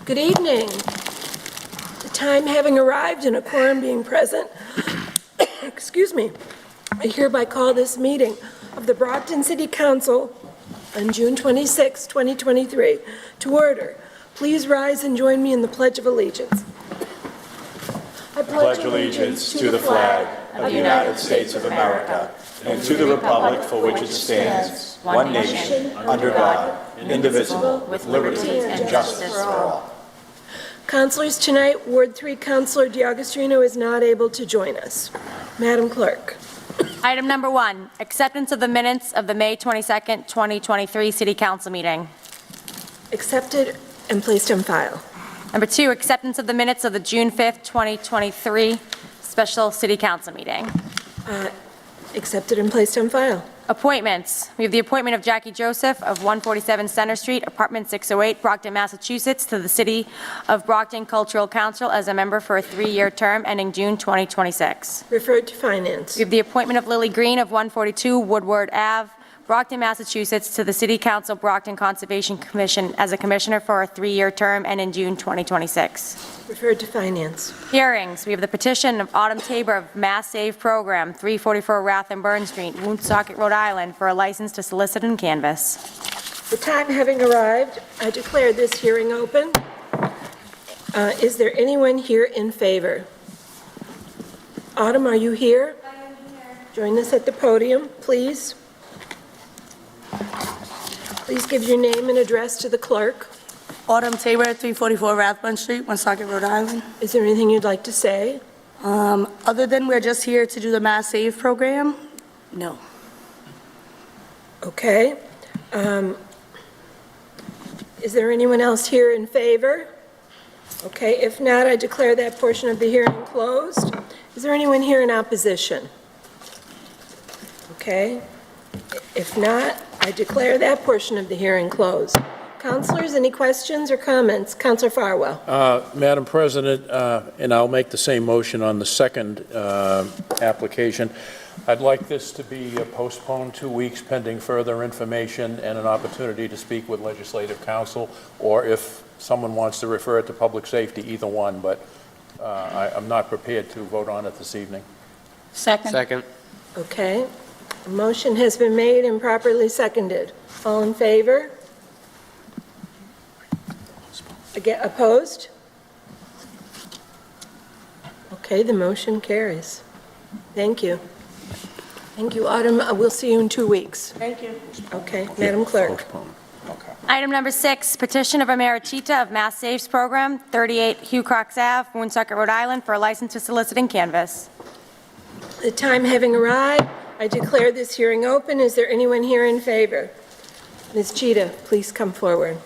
Good evening. The time having arrived and a quorum being present, excuse me, I hereby call this meeting of the Brockton City Council on June 26, 2023 to order. Please rise and join me in the Pledge of Allegiance. I pledge allegiance to the flag of the United States of America and to the republic for which it stands, one nation, under God, indivisible, with liberty and justice for all. Councilors, tonight, Ward 3 Councilor D'Agostino is not able to join us. Madam Clerk. Item number 1, acceptance of the minutes of the May 22nd, 2023 City Council meeting. Accepted and placed on file. Number 2, acceptance of the minutes of the June 5th, 2023 Special City Council meeting. Accepted and placed on file. Appointments. We have the appointment of Jackie Joseph of 147 Center Street, Apartment 608, Brockton, Massachusetts, to the City of Brockton Cultural Council as a member for a 3-year term ending June 2026. Referred to Finance. We have the appointment of Lily Green of 142 Woodward Ave, Brockton, Massachusetts, to the City Council Brockton Conservation Commission as a commissioner for a 3-year term ending June 2026. Referred to Finance. Hearings. We have the petition of Autumn Tabor of Mass Save Program, 344 Rath and Burn Street, Woonsocket, Rhode Island, for a license to solicit and canvass. The time having arrived, I declare this hearing open. Is there anyone here in favor? Autumn, are you here? I am here. Join us at the podium, please. Please give your name and address to the clerk. Autumn Tabor, 344 Rathbun Street, Woonsocket, Rhode Island. Is there anything you'd like to say? Other than we're just here to do the Mass Save program, no. Okay. Is there anyone else here in favor? Okay, if not, I declare that portion of the hearing closed. Is there anyone here in opposition? Okay. If not, I declare that portion of the hearing closed. Councilors, any questions or comments? Councilor Farwell. Madam President, and I'll make the same motion on the second application. I'd like this to be postponed 2 weeks pending further information and an opportunity to speak with Legislative Counsel, or if someone wants to refer it to Public Safety, either one, but I'm not prepared to vote on it this evening. Second. Okay. A motion has been made and properly seconded. All in favor? Again, opposed? Okay, the motion carries. Thank you. Thank you, Autumn. We'll see you in 2 weeks. Thank you. Okay, Madam Clerk. Item number 6, petition of Americhita of Mass Saves Program, 38 Hugh Crox Ave, Woonsocket, Rhode Island, for a license to solicit and canvass. The time having arrived, I declare this hearing open. Is there anyone here in favor? Ms. Cheetah, please come forward.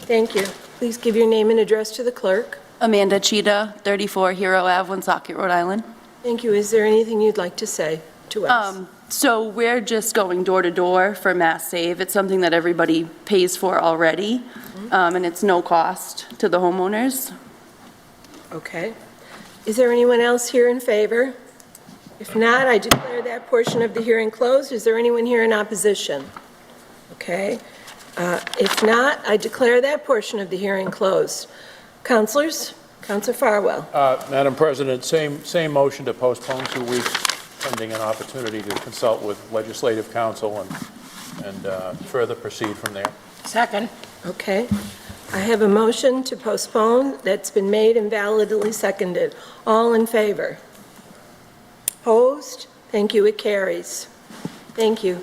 Thank you. Please give your name and address to the clerk. Amanda Cheetah, 34 Hero Ave, Woonsocket, Rhode Island. Thank you. Is there anything you'd like to say to us? So we're just going door to door for Mass Save. It's something that everybody pays for already, and it's no cost to the homeowners. Okay. Is there anyone else here in favor? If not, I declare that portion of the hearing closed. Is there anyone here in opposition? Okay. If not, I declare that portion of the hearing closed. Councilors? Councilor Farwell. Madam President, same motion to postpone 2 weeks pending an opportunity to consult with Legislative Counsel and further proceed from there. Second. Okay. I have a motion to postpone that's been made and validly seconded. All in favor? Opposed? Thank you. It carries. Thank you.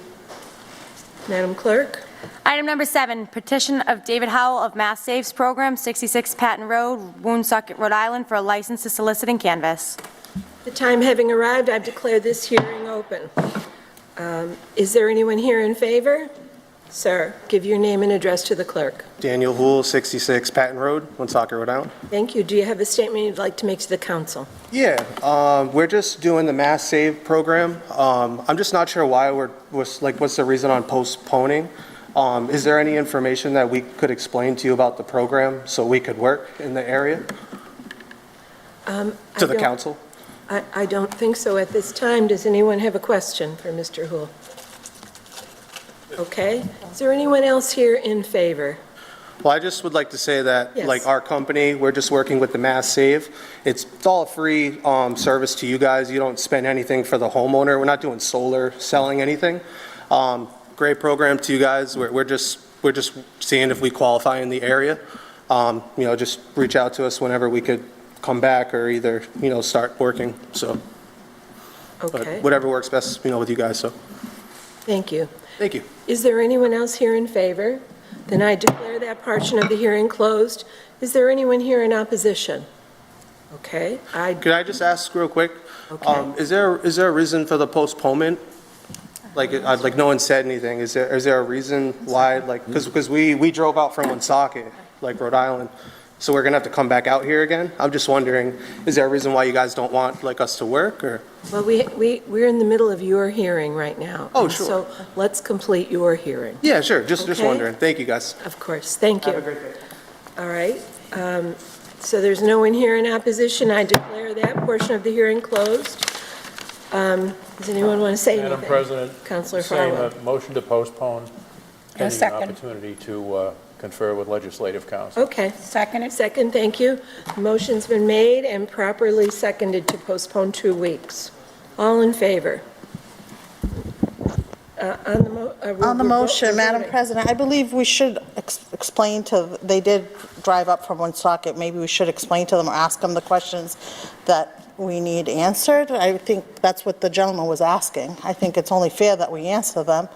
Madam Clerk? Item number 7, petition of David Howell of Mass Saves Program, 66 Patton Road, Woonsocket, Rhode Island, for a license to solicit and canvass. The time having arrived, I declare this hearing open. Is there anyone here in favor? Sir, give your name and address to the clerk. Daniel Hool, 66 Patton Road, Woonsocket, Rhode Island. Thank you. Do you have a statement you'd like to make to the council? Yeah, we're just doing the Mass Save program. I'm just not sure why what's the reason on postponing? Is there any information that we could explain to you about the program so we could work in the area? To the council? I don't think so at this time. Does anyone have a question for Mr. Hool? Okay. Is there anyone else here in favor? Well, I just would like to say that, Yes. like, our company, we're just working with the Mass Save. It's all a free service to you guys. You don't spend anything for the homeowner. We're not doing solar, selling anything. Great program to you guys. We're just seeing if we qualify in the area. Just reach out to us whenever we could come back or either, start working, so. But Okay, whatever works best, with you guys, so. thank you. Thank you. Is there anyone else here in favor? Then I declare that portion of the hearing closed. Is there anyone here in opposition? Okay, Could I just ask real quick? Okay. Is there a reason for the postponement? Like no one said anything. Is there a reason why? Like, because we drove out from Woonsocket, like Rhode Island, so we're gonna have to come back out here again. I'm just wondering, is there a reason why you guys don't want like us to work, or? well, we're in the middle of your hearing right now. Oh, and sure. So let's complete your hearing. Yeah, sure. Just Okay. wondering. Thank you, guys. Of course, thank you. Have a great day. All right, so there's no one here in opposition. I declare that portion of the hearing closed. Does anyone want to say anything? Madam President, Counselor same Farwell. motion to postpone pending an second. opportunity to confer with legislative counsel. Okay, Seconded. second, thank you. Motion's been made and properly seconded to postpone 2 weeks. All in favor? On the motion, Madam President, I believe we should explain they did drive up from Woonsocket, maybe we should explain to them or ask them the questions that we need answered. I think that's what the gentleman was asking. I think it's only fair that we answer them.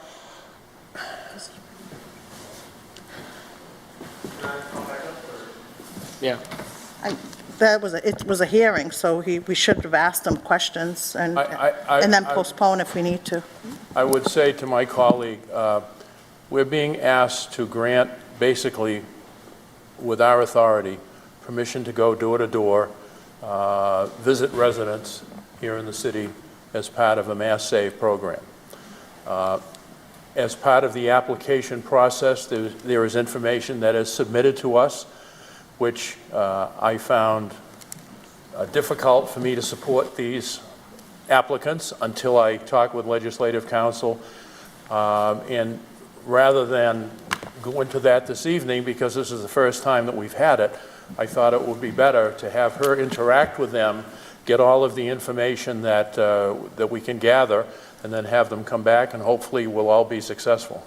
Yeah. It was a hearing, so we should have asked them questions and then postpone if we need to. I would say to my colleague, we're being asked to grant, basically, with our authority, permission to go door to door, visit residents here in the city as part of a Mass Save program. As part of the application process, there is information that is submitted to us, which I found difficult for me to support these applicants until I talked with legislative counsel. And rather than go into that this evening, because this is the first time that we've had it, I thought it would be better to have her interact with them, get all of the information that we can gather, and then have them come back, and hopefully we'll all be successful.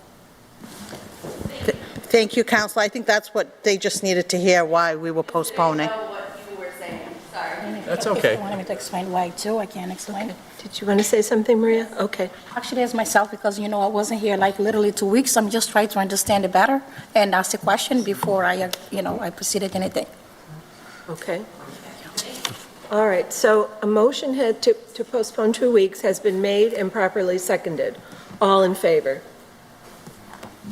Thank you, Counsel. I think that's what they just needed to hear, why we were postponing. I didn't know what you were saying, sorry. That's If okay. you wanted me to explain why too, I can explain. Did you want to say something, Maria? Okay. Actually, as myself, because, I wasn't here like literally 2 weeks. I'm just trying to understand it better and ask a question before I proceeded anything. Okay. All right, so a motion to postpone 2 weeks has been made and properly seconded. All in favor?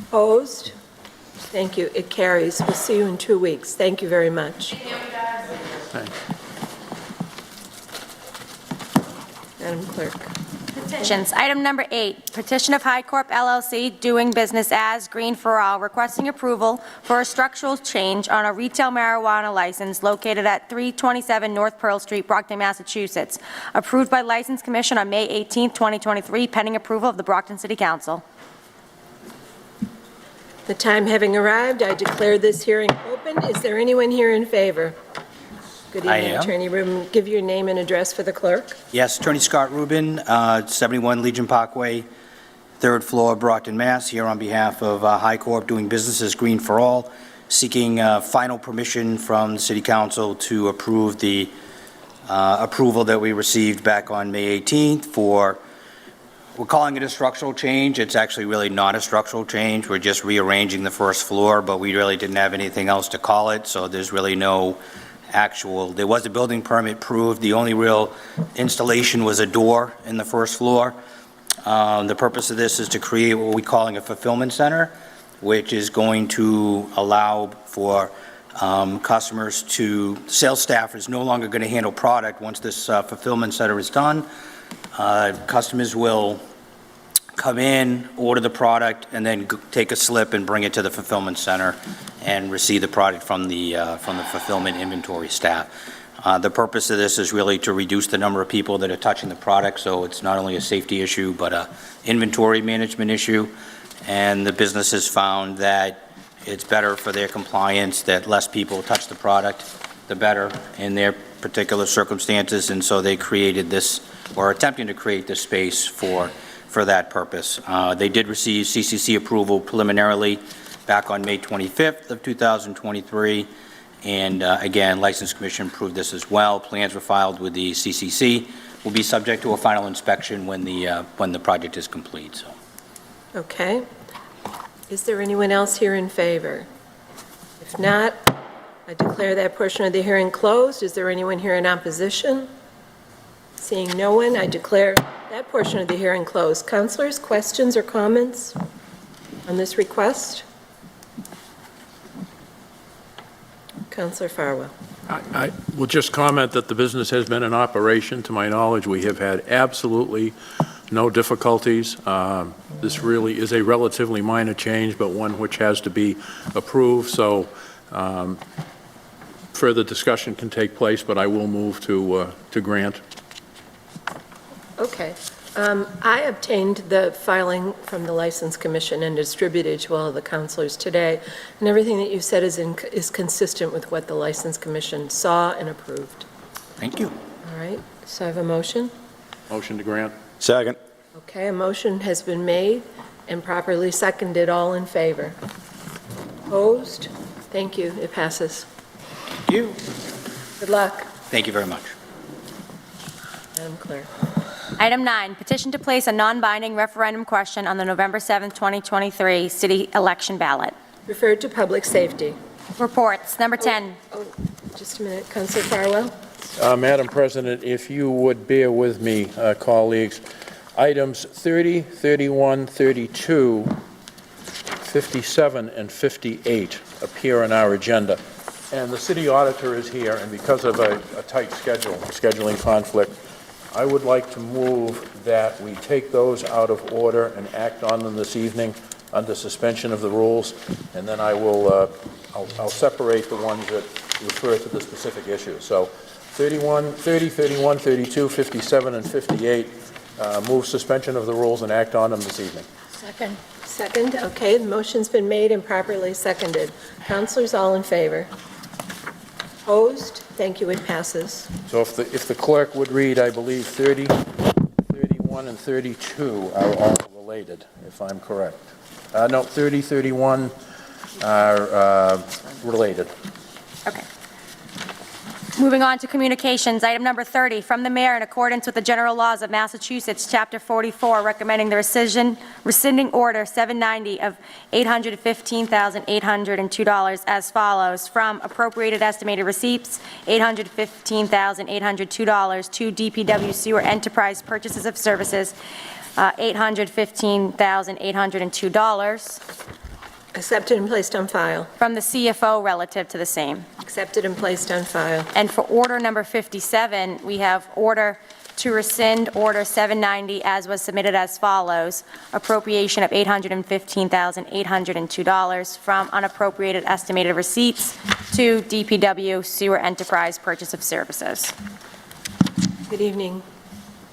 Opposed? Thank you, it carries. We'll see you in 2 weeks. Thank you very much. Madam Clerk. Petitions. Item number 8, petition of High Corp LLC doing business as Green for All, requesting approval for a structural change on a retail marijuana license located at 327 North Pearl Street, Brockton, Massachusetts. Approved by License Commission on May 18, 2023, pending approval of the Brockton City Council. The time having arrived, I declare this hearing open. Is there anyone here in favor? Good I evening, am. Attorney Rubin. Give your name and address for the clerk. Yes, Attorney Scott Rubin, 71 Legion Parkway, 3rd floor, Brockton, Mass. Here on behalf of High Corp doing business as Green for All, seeking final permission from the City Council to approve the approval that we received back on May 18th for, we're calling it a structural change. It's actually really not a structural change. We're just rearranging the 1st floor, but we really didn't have anything else to call it, so there's really no there was a building permit approved. The only real installation was a door in the 1st floor. The purpose of this is to create what we're calling a fulfillment center, which is going to allow for customers sales staff is no longer going to handle product once this fulfillment center is done. Customers will come in, order the product, and then take a slip and bring it to the fulfillment center and receive the product from the fulfillment inventory staff. The purpose of this is really to reduce the number of people that are touching the product, so it's not only a safety issue, but a inventory management issue. And the business has found that It's better for their compliance that less people touch the product, the better in their particular circumstances, and so they created this, or attempting to create this space for that purpose. They did receive CCC approval preliminarily back on May 25th of 2023, and again, License Commission approved this as well. Plans were filed with the CCC. Will be subject to a final inspection when the project is complete. So. Okay. Is there anyone else here in favor? If not, I declare that portion of the hearing closed. Is there anyone here in opposition? Seeing no one, I declare that portion of the hearing closed. Councilors, questions or comments on this request? Councilor Farwell. I will just comment that the business has been in operation. To my knowledge, we have had absolutely no difficulties. This really is a relatively minor change, but one which has to be approved. So further discussion can take place, but I will move to grant. Okay. I obtained the filing from the License Commission and distributed to all of the councilors today, and everything that you said is consistent with what the License Commission saw and approved. Thank you. All right, so I have a motion. Motion to grant. Second. Okay, a motion has been made and properly seconded. All in favor? Opposed? Thank you, it passes. Thank you. Good luck, Thank you very much. Madam Clerk. Item 9, petition to place a non-binding referendum question on the November 7th, 2023 city election ballot. Referred to Public Safety. Reports, number 10. Oh, just a minute, Councilor Farwell. Madam President, if you would bear with me, colleagues, items 30, 31, 32, 57, and 58 appear on our agenda. And the city auditor is here, and because of a tight scheduling conflict, I would like to move that we take those out of order and act on them this evening under suspension of the rules, and then I will I'll separate the ones that refer to the specific issue. So 30, 31, 32, 57, and 58, move suspension of the rules and act on them this evening. Second. Second, okay, the motion's been made and properly seconded. Councilors, all in favor? Opposed? Thank you, it passes. So if the clerk would read, I believe 30, 31, and 32 are all related, if I'm correct. No, 30, 31 are related. Okay. Moving on to communications, item number 30, from the mayor in accordance with the general laws of Massachusetts, Chapter 44, recommending the rescinding order 790 of $815,802 as follows: from appropriated estimated receipts, $815,802 to DPW sewer enterprise purchases of services, $815,802. Accepted and placed on file. From the CFO relative to the same. Accepted and placed on file. And for order number 57, we have order to rescind order 790 as was submitted as follows: appropriation of $815,802 from unappropriated estimated receipts to DPW sewer enterprise purchase of services. Good evening.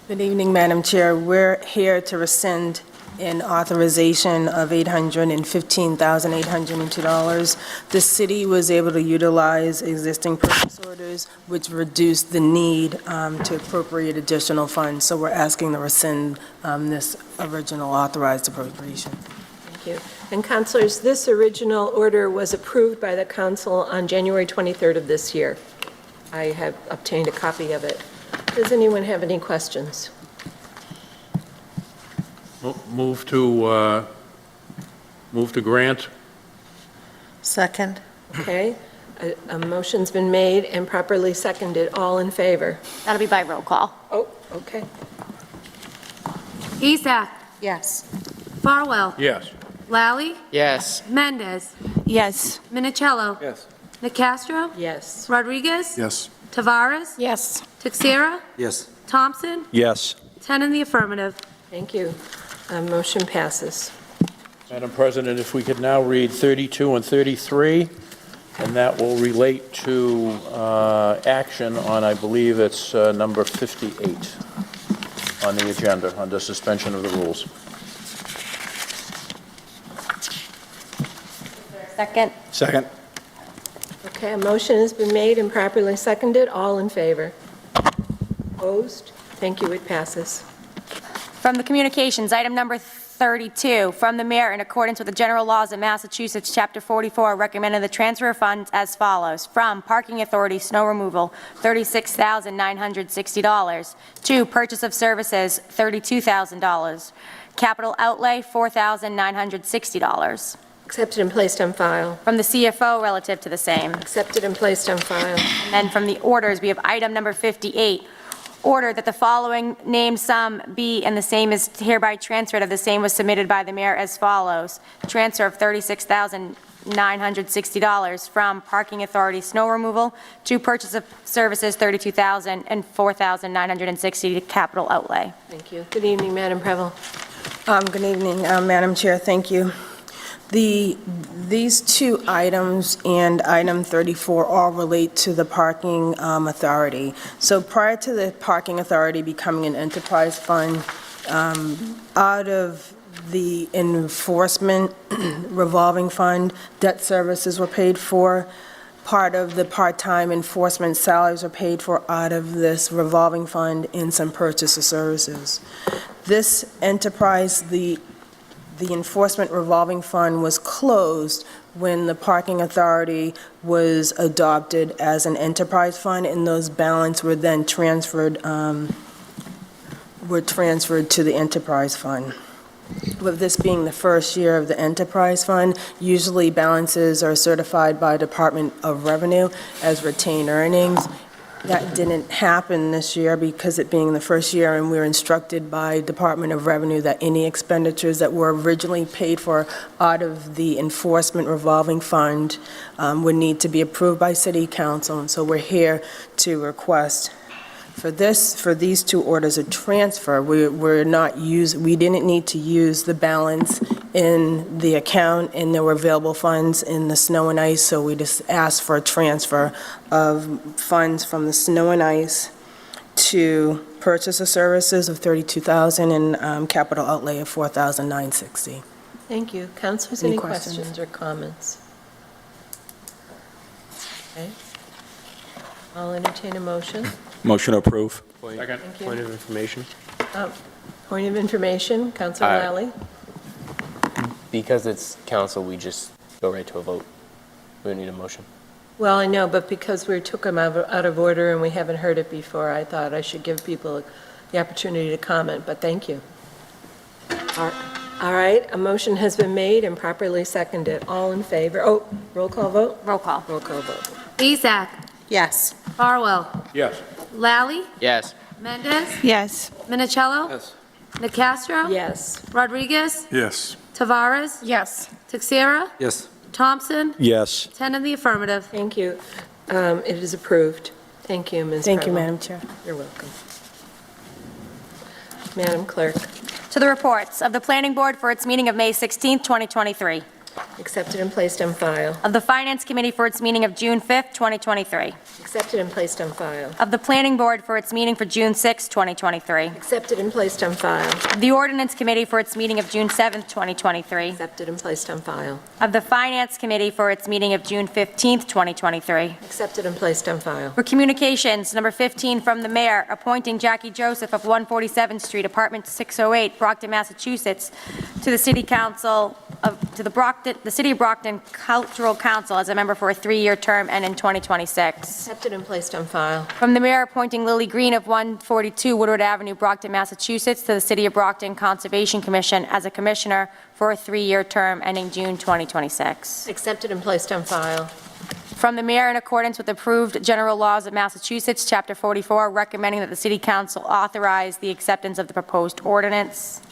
Good evening, Madam Chair. We're here to rescind an authorization of $815,802. The city was able to utilize existing purchase orders, which reduced the need to appropriate additional funds. So we're asking to rescind this original authorized appropriation. Thank you. And councilors, this original order was approved by the council on January 23rd of this year. I have obtained a copy of it. Does anyone have any questions? Move to grant. Second. Okay. A motion's been made and properly seconded. All in favor? That'll be by roll call. Oh, okay. Isak. Yes. Farwell. Yes. Lally. Yes. Mendez. Yes. Minicello. Yes. Nicastro. Yes. Rodriguez. Yes. Tavares. Yes. Texera. Yes. Thompson. Yes. 10 in the affirmative. Thank you. Motion passes. Madam President, if we could now read 32 and 33, and that will relate to action on, I believe it's number 58 on the agenda, under suspension of the rules. Second. Second. Okay, a motion has been made and properly seconded. All in favor? Opposed? Thank you, it passes. From the Communications, item number 32, from the mayor in accordance with the general laws of Massachusetts, Chapter 44, recommending the transfer of funds as follows. From Parking Authority Snow Removal, $36,960. To Purchase of Services, $32,000. Capital Outlay, $4,960. Accepted and placed on file. From the CFO relative to the same. Accepted and placed on file. And then from the orders, we have item number 58, order that the following named sum be and the same is hereby transferred of the same was submitted by the mayor as follows. Transfer of $36,960 from Parking Authority Snow Removal to Purchase of Services $32,000 and $4,960 to capital outlay. Thank you. Good evening, Madam Preble. Good evening, Madam Chair, thank you. These two items and item 34 all relate to the parking authority. So prior to the parking authority becoming an enterprise fund, out of the enforcement revolving fund, debt services were paid for. Part of the part-time enforcement salaries are paid for out of this revolving fund and some purchase of services. This enterprise, the enforcement revolving fund was closed when the parking authority was adopted as an enterprise fund, and those balance were then transferred to the enterprise fund. With this being the first year of the enterprise fund, usually balances are certified by Department of Revenue as retained earnings. That didn't happen this year because it being the first year, and we were instructed by Department of Revenue that any expenditures that were originally paid for out of the enforcement revolving fund would need to be approved by City Council. And so we're here to request for these two orders of transfer. We didn't need to use the balance in the account, and there were available funds in the snow and ice, so we just asked for a transfer of funds from the snow and ice to purchase of services of $32,000 and capital outlay of $4,960. Thank you. Councilors, any questions or comments? Okay. I'll entertain a motion. Motion to approve. Second. Thank you. Point of information. Point of information, Councilor Lally. Because it's council, we just go right to a vote. We don't need a motion. Well, I know, but because we took them out of order and we haven't heard it before, I thought I should give people the opportunity to comment, but thank you. All right, a motion has been made and properly seconded. All in favor? Oh, roll call vote? Roll call. Roll call vote. Ezak. Yes. Farwell. Yes. Lally. Yes. Mendez. Yes. Minicello. Yes. Nicastro. Yes. Rodriguez. Yes. Tavares. Yes. Texera. Yes. Thompson. Yes. 10 in the affirmative. Thank you. It is approved. Thank you, Ms. Thank you, Preble. Madam Chair. You're welcome. Madam Clerk, To the reports of the Planning Board for its meeting of May 16, 2023. accepted and placed on file. Of the Finance Committee for its meeting of June 5, 2023. Accepted and placed on file. Of the Planning Board for its meeting for June 6, 2023. Accepted and placed on file. Of the Ordinance Committee for its meeting of June 7, 2023. Accepted and placed on file. Of the Finance Committee for its meeting of June 15, 2023. Accepted and placed on file. For Communications, number 15 from the Mayor, appointing Jackie Joseph of 147th Street, Apartment 608, Brockton, Massachusetts, to the City Council to the City of Brockton Cultural Council as a member for a 3-year term and in 2026. Accepted and placed on file. From the Mayor, appointing Lily Green of 142 Woodward Avenue, Brockton, Massachusetts, to the City of Brockton Conservation Commission as a commissioner for a 3-year term ending June 2026. Accepted and placed on file. From the Mayor, in accordance with approved general laws of Massachusetts, Chapter 44, recommending that the City Council authorize the acceptance of the proposed ordinance.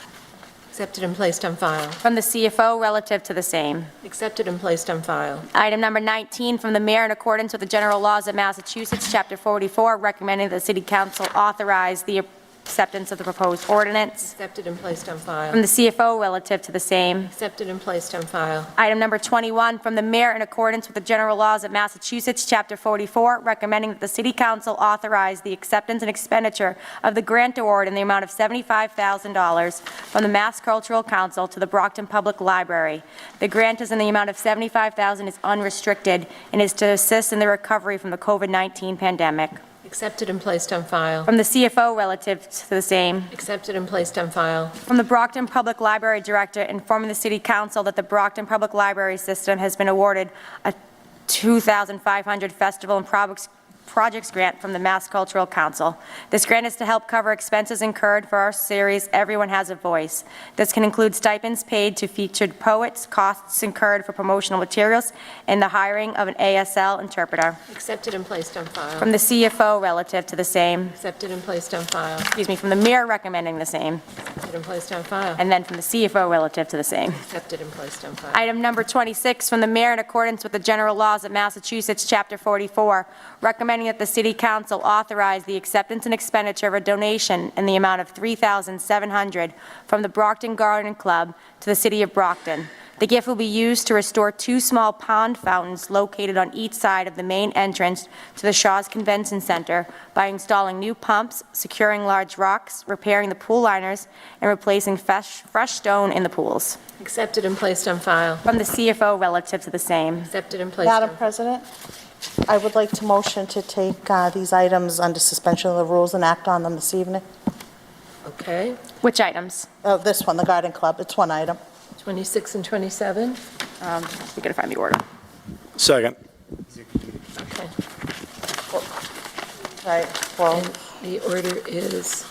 Accepted and placed on file. From the CFO, relative to the same. Accepted and placed on file. Item number 19, from the Mayor, in accordance with the general laws of Massachusetts, Chapter 44, recommending that the City Council authorize the acceptance of the proposed ordinance. Accepted and placed on file. From the CFO relative to the same. Accepted and placed on file. Item number 21, from the mayor in accordance with the general laws of Massachusetts, Chapter 44, recommending that the City Council authorize the acceptance and expenditure of the grant award in the amount of $75,000 from the Mass Cultural Council to the Brockton Public Library. The grant is in the amount of $75,000, is unrestricted, and is to assist in the recovery from the COVID-19 pandemic. Accepted and placed on file. From the CFO relative to the same. Accepted and placed on file. From the Brockton Public Library Director informing the City Council that the Brockton Public Library System has been awarded a $2,500 festival and projects grant from the Mass Cultural Council. This grant is to help cover expenses incurred for our series, Everyone Has a Voice. This can include stipends paid to featured poets, costs incurred for promotional materials, and the hiring of an ASL interpreter. Accepted and placed on file. From the CFO relative to the same. Accepted and placed on file. Excuse me, from the mayor recommending the same. Accepted and placed on file. And then from the CFO relative to the same. Accepted and placed on file. Item number 26, from the mayor in accordance with the general laws of Massachusetts, Chapter 44, recommending that the City Council authorize the acceptance and expenditure of a donation in the amount of $3,700 from the Brockton Garden Club to the City of Brockton. The gift will be used to restore 2 small pond fountains located on each side of the main entrance to the Shaw's Convention Center by installing new pumps, securing large rocks, repairing the pool liners, and replacing fresh stone in the pools. Accepted and placed on file. From the CFO relative to the same. Accepted and placed on Madam file. President, I would like to motion to take these items under suspension of the rules and act on them this evening. Okay. Which items? This one, the Garden Club, it's one item. 26 and 27. We gotta find the order. Second. Okay. Right, well, And the order is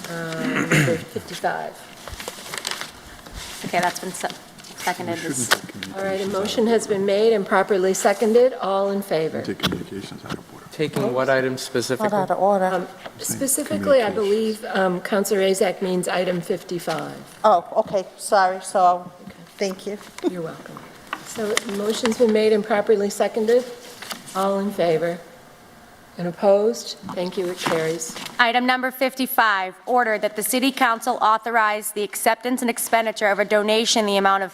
number 55. Okay, that's been seconded. All right, a motion has been made and properly seconded. All in favor? Taking what items not specifically? out of order. Specifically, I believe Councilor Azak means item 55. Oh, okay, sorry, so, thank you. You're welcome. So the motion's been made and properly seconded. All in favor? And opposed? Thank you, it carries. Item number 55, order that the City Council authorize the acceptance and expenditure of a donation in the amount of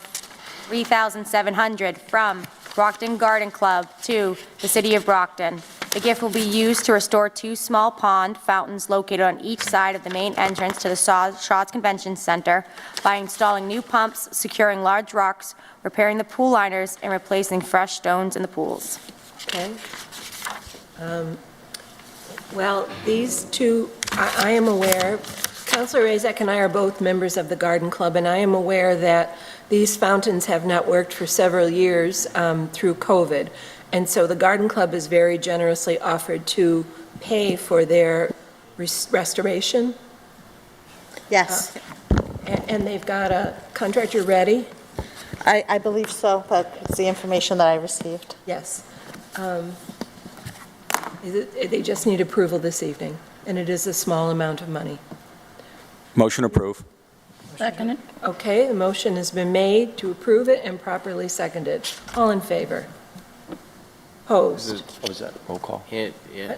$3,700 from Brockton Garden Club to the City of Brockton. The gift will be used to restore 2 small pond fountains located on each side of the main entrance to the Shaw's Convention Center by installing new pumps, securing large rocks, repairing the pool liners, and replacing fresh stones in the pools. Okay. Well, these two, I am aware, Councilor Azak and I are both members of the Garden Club, and I am aware that these fountains have not worked for several years through COVID. And so the Garden Club has very generously offered to pay for their restoration. Yes, And they've got a contractor ready? I believe so, that's the information that I received. Yes. They just need approval this evening, and it is a small amount of money. Motion approved. Seconded. Okay, the motion has been made to approve it and properly seconded. All in favor? Opposed? What was that, roll call? Yeah.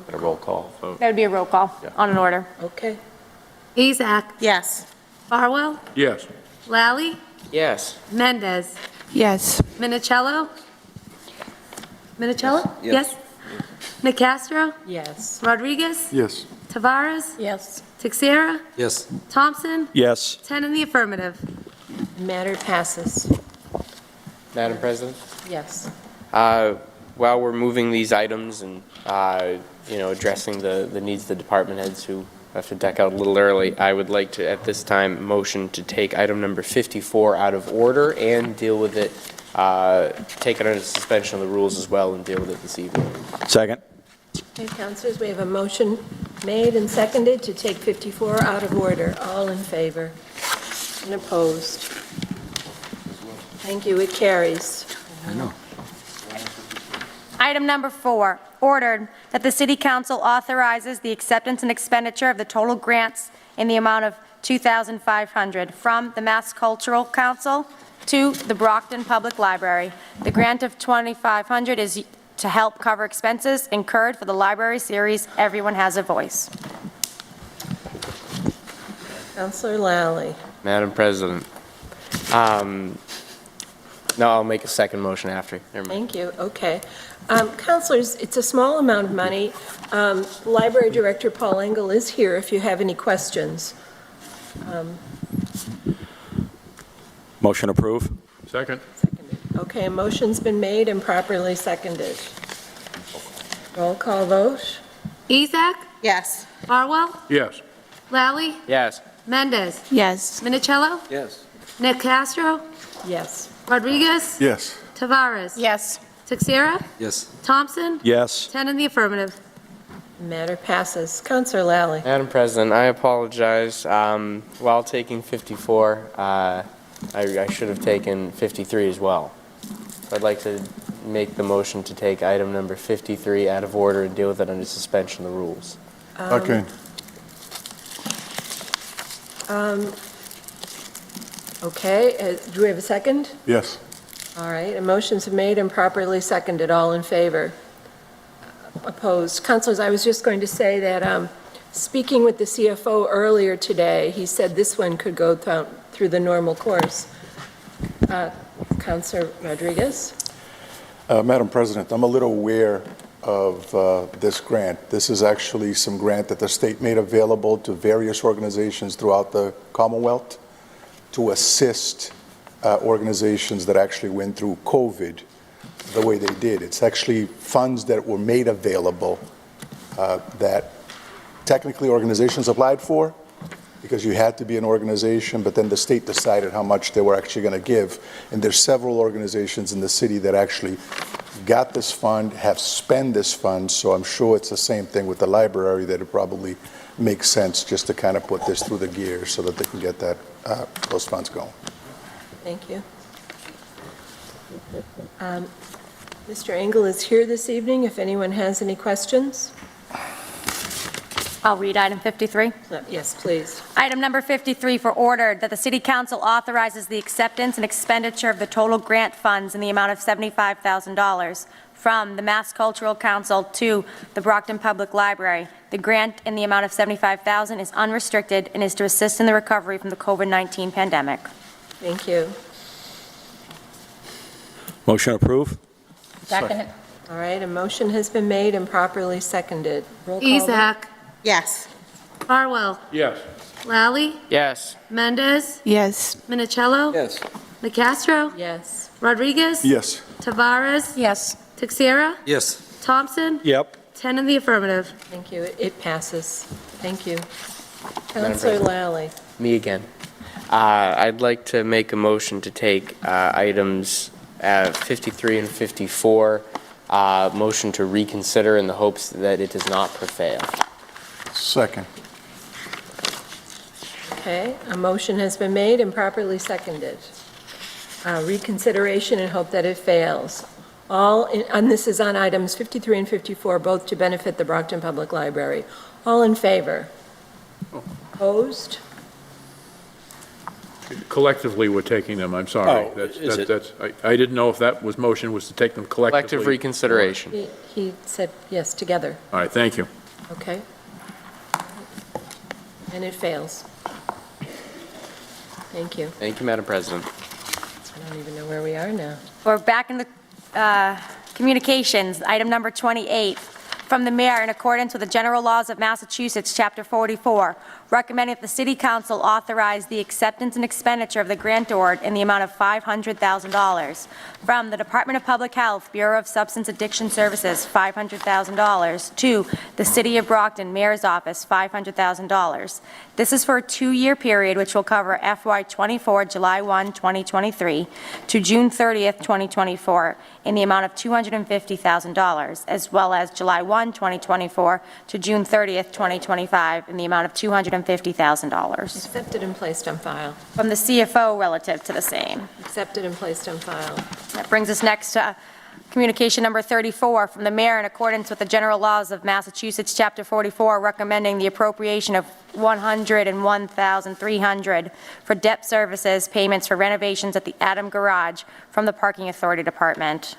A roll call vote. That would be a roll call on an order. Okay. Azak. Yes. Farwell. Yes. Lally. Yes. Mendez. Yes. Minicello. Minicello? Yes. Nicastro. Yes. Rodriguez. Yes. Tavares. Yes. Texera. Yes. Thompson. Yes. 10 in the affirmative. Matter passes. Madam President? Yes. While we're moving these items and, addressing the needs of the department heads who have to deck out a little early, I would like to, at this time, motion to take item number 54 out of order and deal with it, take it under suspension of the rules as well and deal with it this evening. Second. Okay, councilors, we have a motion made and seconded to take 54 out of order. All in favor? And opposed? Thank you, it carries. I know. Item number 4, ordered that the City Council authorizes the acceptance and expenditure of the total grants in the amount of $2,500 from the Mass Cultural Council to the Brockton Public Library. The grant of $2,500 is to help cover expenses incurred for the library series, Everyone Has a Voice. Counselor Lally. Madam President. No, I'll make a second motion after. Never mind. Thank you, okay. Counselors, it's a small amount of money. Library Director Paul Engel is here if you have any questions. Motion approved. Second? Okay, a motion's been made and properly seconded. Roll call vote? Ezak? Yes. Farwell? Yes. Lally? Yes. Mendez? Yes. Minicello? Yes. Nick Castro? Yes. Rodriguez? Yes. Tavares? Yes. Texera? Yes. Thompson? Yes. 10 in the affirmative. Matter passes. Counselor Lally. Madam President, I apologize. While taking 54, I should have taken 53 as well. So I'd like to make the motion to take item number 53 out of order and deal with it under suspension of the rules. Okay. Okay, do we have a second? Yes. All right, a motion's been made and properly seconded. All in favor? Opposed? Councilors, I was just going to say that speaking with the CFO earlier today, he said this one could go through the normal course. Councilor Rodriguez? Madam President, I'm a little aware of this grant. This is actually some grant that the state made available to various organizations throughout the Commonwealth to assist organizations that actually went through COVID the way they did. It's actually funds that were made available that technically organizations applied for because you had to be an organization, but then the state decided how much they were actually going to give. And there's several organizations in the city that actually got this fund, have spent this fund, so I'm sure it's the same thing with the library, that it probably makes sense just to kind of put this through the gears so that they can get that those funds going. Thank you. Mr. Engel is here this evening if anyone has any questions. I'll read item 53. Yes, please. Item number 53 for ordered that the City Council authorizes the acceptance and expenditure of the total grant funds in the amount of $75,000 from the Mass Cultural Council to the Brockton Public Library. The grant in the amount of $75,000 is unrestricted and is to assist in the recovery from the COVID-19 pandemic. Thank you. Motion approved. Second. All right, a motion has been made and properly seconded. Roll call vote. Ezak? Yes. Farwell? Yes. Lally? Yes. Mendez? Yes. Minicello? Yes. Nick Castro? Yes. Rodriguez? Yes. Tavares? Yes. Texera? Yes. Thompson? Yep. 10 in the affirmative. Thank you. It passes. Thank you. Madam Councilor President. Lally. Me again. I'd like to make a motion to take items 53 and 54, motion to reconsider in the hopes that it does not prevail. Second. Okay, a motion has been made and properly seconded. Reconsideration and hope that it fails. And this is on items 53 and 54, both to benefit the Brockton Public Library. All in favor? Opposed? Collectively, we're taking them, I'm sorry. Oh, is it? I didn't know if that was motion was to take them collectively. Collective reconsideration. He said yes, together. All right, thank you. Okay. And it fails. Thank you. Thank you, Madam President. I don't even know where we are now. We're back in the communications, item number 28. From the mayor, in accordance with the general laws of Massachusetts, Chapter 44, recommending that the City Council authorize the acceptance and expenditure of the grant award in the amount of $500,000 from the Department of Public Health, Bureau of Substance Addiction Services, $500,000, to the City of Brockton Mayor's Office, $500,000. This is for a 2-year period, which will cover FY24, July 1, 2023, to June 30th, 2024, in the amount of $250,000, as well as July 1, 2024, to June 30th, 2025, in the amount of $250,000. Accepted and placed on file. From the CFO relative to the same. Accepted and placed on file. That brings us next to communication number 34 from the mayor in accordance with the general laws of Massachusetts, Chapter 44, recommending the appropriation of $101,300 for debt services payments for renovations at the Adam Garage from the Parking Authority Department.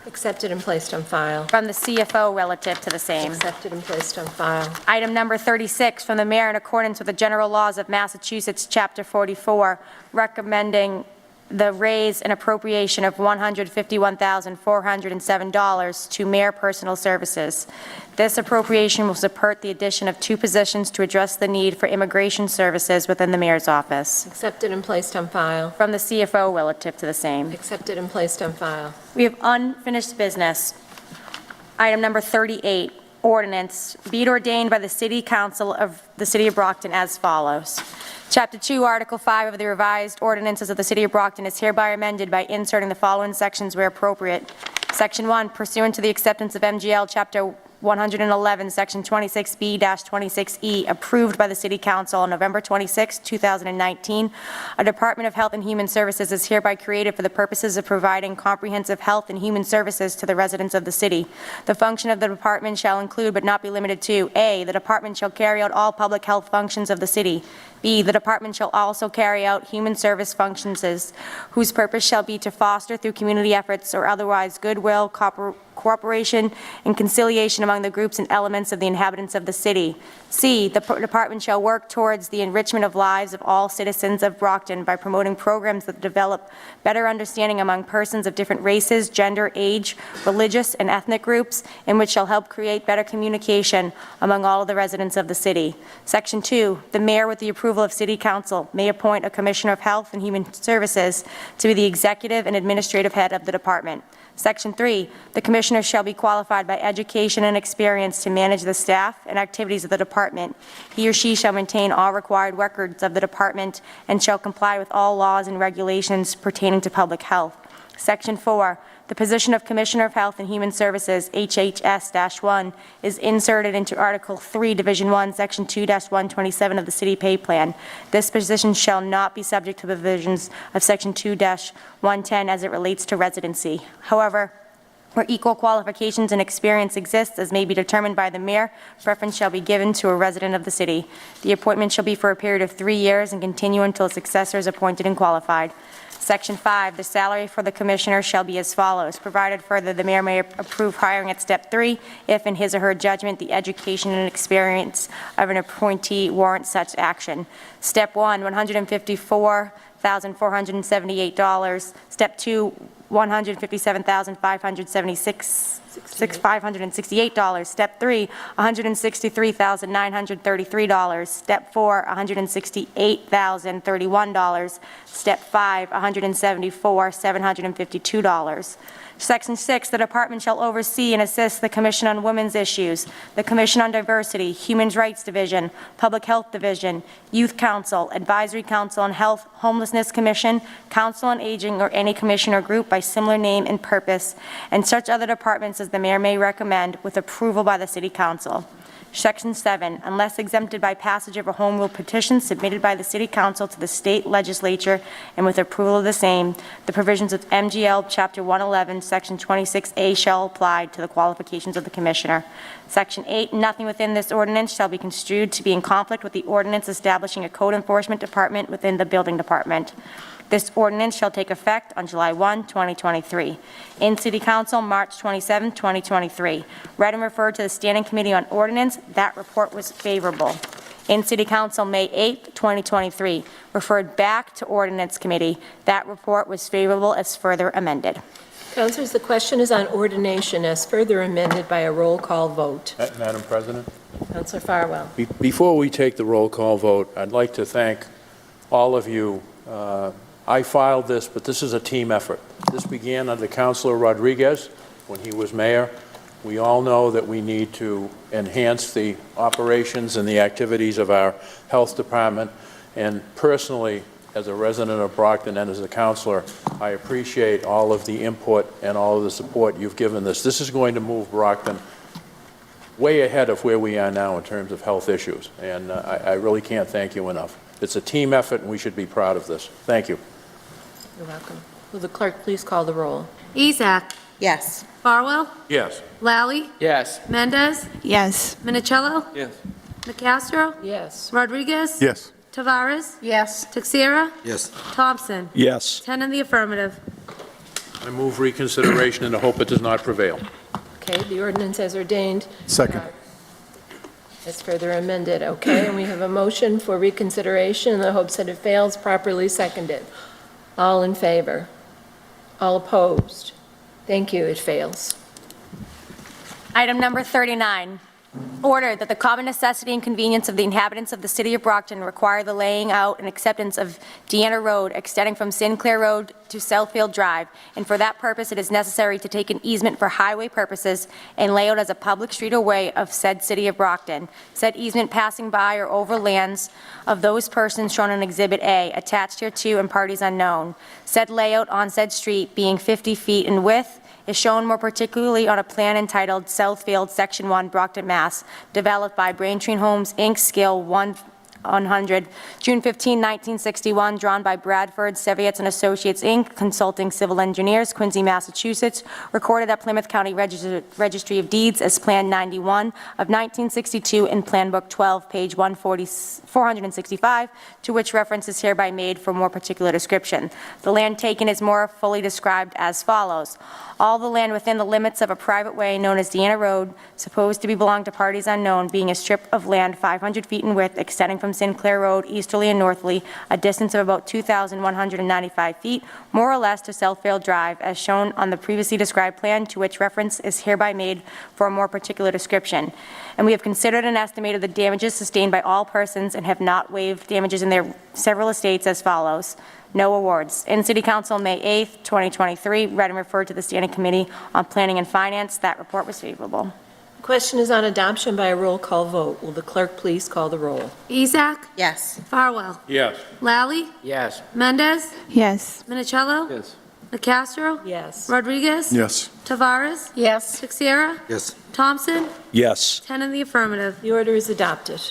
Accepted and placed on file. From the CFO relative to the same. Accepted and placed on file. Item number 36, from the mayor in accordance with the general laws of Massachusetts, Chapter 44, recommending the raise and appropriation of $151,407 to mayor personal services. This appropriation will support the addition of 2 positions to address the need for immigration services within the mayor's office. Accepted and placed on file. From the CFO relative to the same. Accepted and placed on file. We have unfinished business. Item number 38, ordinance, be it ordained by the City Council of the City of Brockton as follows. Chapter 2, Article 5 of the revised ordinances of the City of Brockton is hereby amended by inserting the following sections where appropriate. Section 1, pursuant to the acceptance of MGL Chapter 111, Section 26B-26E, approved by the City Council on November 26, 2019, a Department of Health and Human Services is hereby created for the purposes of providing comprehensive health and human services to the residents of the city. The function of the department shall include, but not be limited to, A, the department shall carry out all public health functions of the city. B, the department shall also carry out human service functions whose purpose shall be to foster through community efforts or otherwise goodwill, cooperation, and conciliation among the groups and elements of the inhabitants of the city. C, the department shall work towards the enrichment of lives of all citizens of Brockton by promoting programs that develop better understanding among persons of different races, gender, age, religious, and ethnic groups, and which shall help create better communication among all of the residents of the city. Section 2, the mayor, with the approval of City Council, may appoint a Commissioner of Health and Human Services to be the executive and administrative head of the department. Section 3, the Commissioner shall be qualified by education and experience to manage the staff and activities of the department. He or she shall maintain all required records of the department and shall comply with all laws and regulations pertaining to public health. Section 4, the position of Commissioner of Health and Human Services, HHS-1, is inserted into Article 3, Division 1, Section 2-127 of the City Pay Plan. This position shall not be subject to the provisions of Section 2-110 as it relates to residency. However, where equal qualifications and experience exist, as may be determined by the mayor, preference shall be given to a resident of the city. The appointment shall be for a period of 3 years and continue until a successor is appointed and qualified. Section 5, the salary for the commissioner shall be as follows, provided further the mayor may approve hiring at step 3 if in his or her judgment the education and experience of an appointee warrants such action. Step 1, $154,478. Step 2, $157,568. Step 3, $163,933. Step 4, $168,031. Step 5, $174,752. Section 6, the department shall oversee and assist the Commission on Women's Issues, the Commission on Diversity, Human Rights Division, Public Health Division, Youth Council, Advisory Council on Health, Homelessness Commission, Council on Aging, or any commission or group by similar name and purpose, and such other departments as the mayor may recommend with approval by the City Council. Section 7, unless exempted by passage of a home rule petition submitted by the City Council to the state legislature and with approval of the same, the provisions of MGL Chapter 111, Section 26A shall apply to the qualifications of the commissioner. Section 8, nothing within this ordinance shall be construed to be in conflict with the ordinance establishing a code enforcement department within the building department. This ordinance shall take effect on July 1, 2023. In City Council, March 27, 2023. Read and referred to the Standing Committee on Ordinance. That report was favorable. In City Council, May 8, 2023. Referred back to Ordinance Committee. That report was favorable as further amended. Councilors, the question is on ordination as further amended by a roll call vote. Madam President? Councilor Farwell. Before we take the roll call vote, I'd like to thank all of you. I filed this, but this is a team effort. This began under Councilor Rodriguez when he was mayor. We all know that we need to enhance the operations and the activities of our health department. And personally, as a resident of Brockton and as a councilor, I appreciate all of the input and all of the support you've given this. This is going to move Brockton way ahead of where we are now in terms of health issues. And I really can't thank you enough. It's a team effort, and we should be proud of this. Thank you. You're welcome. Will the clerk please call the roll? Ezak. Yes. Farwell. Yes. Lally. Yes. Mendez. Yes. Minicello. Yes. McCastro. Yes. Rodriguez. Yes. Tavares. Yes. Texera. Yes. Thompson. Yes. 10 in the affirmative. I move reconsideration in the hope it does not prevail. Okay, the ordinance as ordained. Second. Is further amended, okay? And we have a motion for reconsideration in the hopes that it fails, properly seconded. All in favor? All opposed? Thank you, it fails. Item number 39, order that the common necessity and convenience of the inhabitants of the city of Brockton require the laying out and acceptance of Deanna Road extending from Sinclair Road to Southfield Drive, and for that purpose it is necessary to take an easement for highway purposes and lay out as a public street or way of said city of Brockton, said easement passing by or over lands of those persons shown in Exhibit A, attached hereto and parties unknown. Said layout on said street being 50 feet in width is shown more particularly on a plan entitled Southfield, Section 1, Brockton, Mass., developed by Braintree Homes, Inc., Scale 100, June 15, 1961, drawn by Bradford, Seviots and Associates, Inc., Consulting Civil Engineers, Quincy, Massachusetts, recorded at Plymouth County Registry of Deeds as Plan 91 of 1962 in Plan Book 12, page 465, to which reference is hereby made for more particular description. The land taken is more fully described as follows. All the land within the limits of a private way known as Deanna Road, supposed to belong to parties unknown, being a strip of land 500 feet in width extending from Sinclair Road easterly and northerly, a distance of about 2,195 feet, more or less, to Southfield Drive, as shown on the previously described plan, to which reference is hereby made for a more particular description. And we have considered and estimated the damages sustained by all persons and have not waived damages in their several estates as follows. No awards. In City Council, May 8th, 2023, read and referred to the Standing Committee on Planning and Finance. That report was favorable. The question is on adoption by a roll call vote. Will the clerk please call the roll? Ezak? Yes. Farwell? Yes. Lally? Yes. Mendez? Yes. Minicello? Yes. Nacastro? Yes. Rodriguez? Yes. Tavares? Yes. Texiera? Yes. Thompson? Yes. 10 in the affirmative. The order is adopted.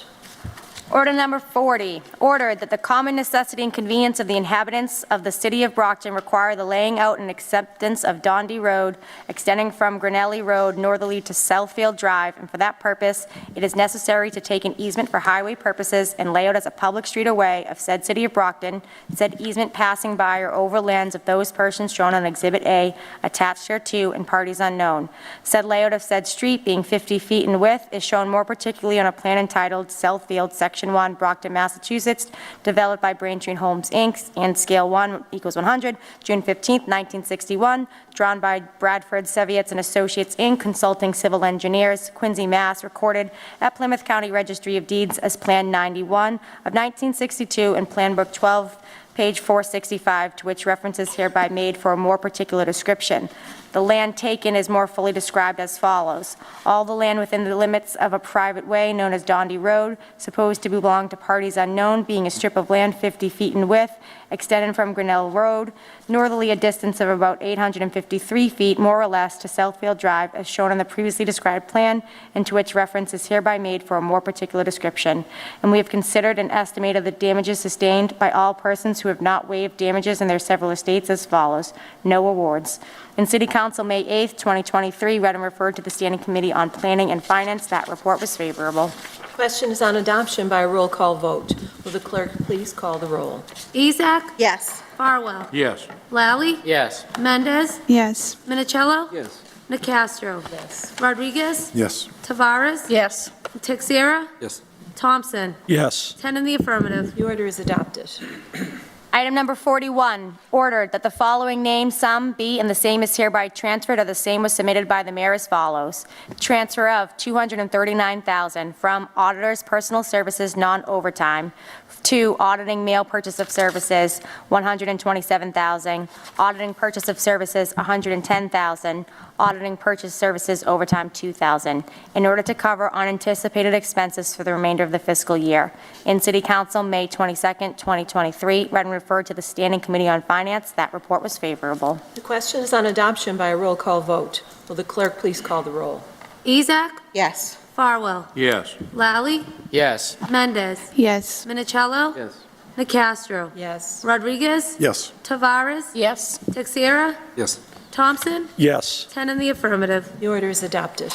Order number 40, ordered that the common necessity and convenience of the inhabitants of the city of Brockton require the laying out and acceptance of Dondy Road extending from Grinnelly Road northerly to Southfield Drive, and for that purpose, it is necessary to take an easement for highway purposes and lay out as a public street or way of said city of Brockton, said easement passing by or over lands of those persons shown on Exhibit A, attached thereto, and parties unknown. Said layout of said street being 50 feet in width is shown more particularly on a plan entitled Southfield, Section 1, Brockton, Massachusetts, developed by Braintree Homes, Inc., and Scale 1 equals 100, June 15, 1961, drawn by Bradford, Seviots and Associates, Inc., Consulting Civil Engineers, Quincy, Mass., recorded at Plymouth County Registry of Deeds as Plan 91 of 1962 and Plan Book 12, page 465, to which reference is hereby made for a more particular description. The land taken is more fully described as follows. All the land within the limits of a private way known as Dondy Road, supposed to belong to parties unknown, being a strip of land 50 feet in width, extended from Grinnell Road, northerly a distance of about 853 feet, more or less, to Southfield Drive, as shown on the previously described plan, and to which reference is hereby made for a more particular description. And we have considered and estimated the damages sustained by all persons who have not waived damages in their several estates as follows. No awards. In City Council, May 8th, 2023, read and referred to the Standing Committee on Planning and Finance. That report was favorable. Question is on adoption by a roll call vote. Will the clerk please call the roll? Ezak? Yes. Farwell? Yes. Lally? Yes. Mendez? Yes. Minicello? Yes. Nacastro? Yes. Rodriguez? Yes. Tavares? Yes. Texiera? Yes. Thompson? Yes. 10 in the affirmative. The order is adopted. Item number 41, ordered that the following name, sum, be, and the same is hereby transferred, or the same was submitted by the mayor as follows. Transfer of $239,000 from auditors' personal services non-overtime to auditing mail purchase of services, $127,000, auditing purchase of services, $110,000, auditing purchase services overtime, $2,000, in order to cover unanticipated expenses for the remainder of the fiscal year. In City Council, May 22nd, 2023, read and referred to the Standing Committee on Finance. That report was favorable. The question is on adoption by a roll call vote. Will the clerk please call the roll? Ezak? Yes. Farwell? Yes. Lally? Yes. Mendez? Yes. Minicello? Yes. Nacastro? Yes. Rodriguez? Yes. Tavares? Yes. Texiera? Yes. Thompson? Yes. 10 in the affirmative. The order is adopted.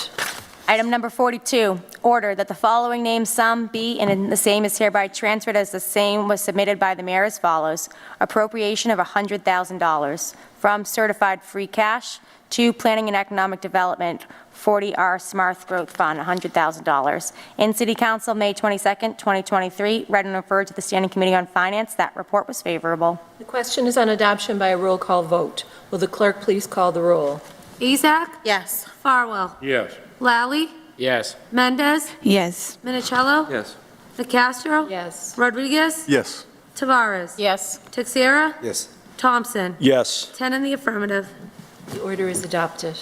Item number 42, order that the following named sum be and the same is hereby transferred as the same was submitted by the mayor as follows. Appropriation of $100,000 from certified free cash to Planning and Economic Development 40R Smart Growth Fund, $100,000. In City Council, May 22nd, 2023, read and referred to the Standing Committee on Finance. That report was favorable. The question is on adoption by a roll call vote. Will the clerk please call the roll? Ezak? Yes. Farwell? Yes. Lally? Yes. Mendez? Yes. Minicello? Yes. Nicastro? Yes. Rodriguez? Yes. Tavares? Yes. Texera? Yes. Thompson? Yes. 10 in the affirmative. The order is adopted.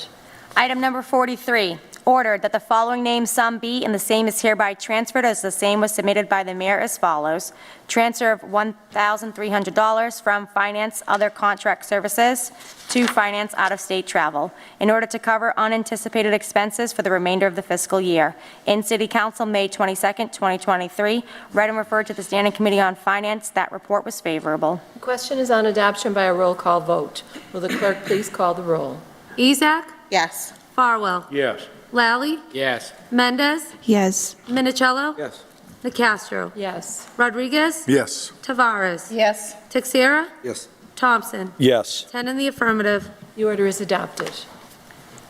Item number 43, ordered that the following named sum be and the same is hereby transferred as the same was submitted by the mayor as follows. Transfer of $1,300 from finance other contract services to finance out-of-state travel in order to cover unanticipated expenses for the remainder of the fiscal year. In City Council, May 22nd, 2023, read and referred to the Standing Committee on Finance. That report was favorable. The question is on adoption by a roll call vote. Will the clerk please call the roll? Ezak? Yes. Farwell? Yes. Lally? Yes. Mendez? Yes. Minicello? Yes. Nicastro? Yes. Rodriguez? Yes. Tavares? Yes. Texera? Yes. Thompson? Yes. 10 in the affirmative. The order is adopted.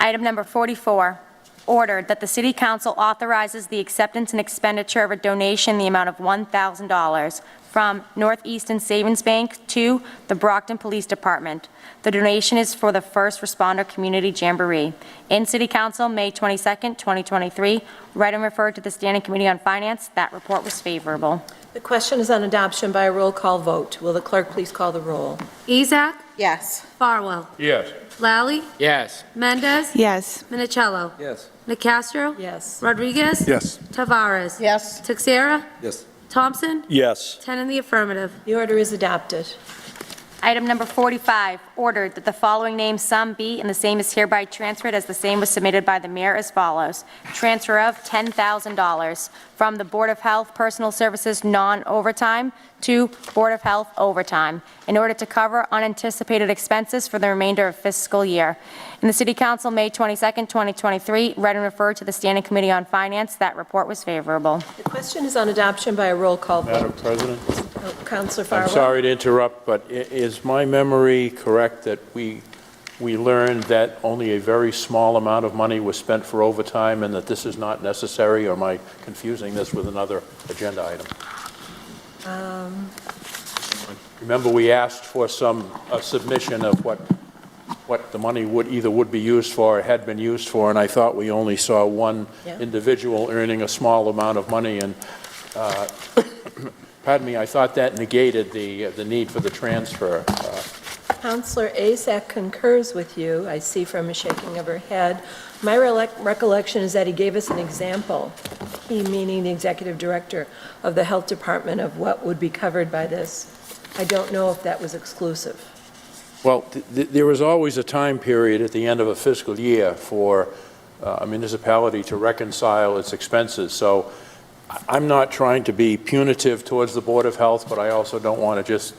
Item number 44, ordered that the City Council authorizes the acceptance and expenditure of a donation in the amount of $1,000 from Northeastern Savings Bank to the Brockton Police Department. The donation is for the First Responder Community Jamboree. In City Council, May 22nd, 2023, read and referred to the Standing Committee on Finance. That report was favorable. The question is on adoption by a roll call vote. Will the clerk please call the roll? Ezak? Yes. Farwell? Yes. Lally? Yes. Mendez? Yes. Minicello? Yes. Nicastro? Yes. Rodriguez? Yes. Tavares? Yes. Texera? Yes. Thompson? Yes. 10 in the affirmative. The order is adopted. Item number 45, ordered that the following named sum be and the same is hereby transferred as the same was submitted by the mayor as follows. Transfer of $10,000 from the Board of Health Personal Services non-overtime to Board of Health overtime in order to cover unanticipated expenses for the remainder of fiscal year. In the City Council, May 22nd, 2023, read and referred to the Standing Committee on Finance. That report was favorable. The question is on adoption by a roll call vote. Madam President? Councilor Farwell. I'm sorry to interrupt, but is my memory correct that we learned that only a very small amount of money was spent for overtime and that this is not necessary, or am I confusing this with another agenda item? Remember, we asked for a submission of what the money would be used for, or had been used for, and I thought we only saw one individual earning a small amount of money, and pardon me, I thought that negated the need for the transfer. Councilor Azak concurs with you, I see from a shaking of her head. My recollection is that he gave us an example, he meaning the executive director of the health department, of what would be covered by this. I don't know if that was exclusive. Well, there is always a time period at the end of a fiscal year for a municipality to reconcile its expenses, so I'm not trying to be punitive towards the Board of Health, but I also don't want to just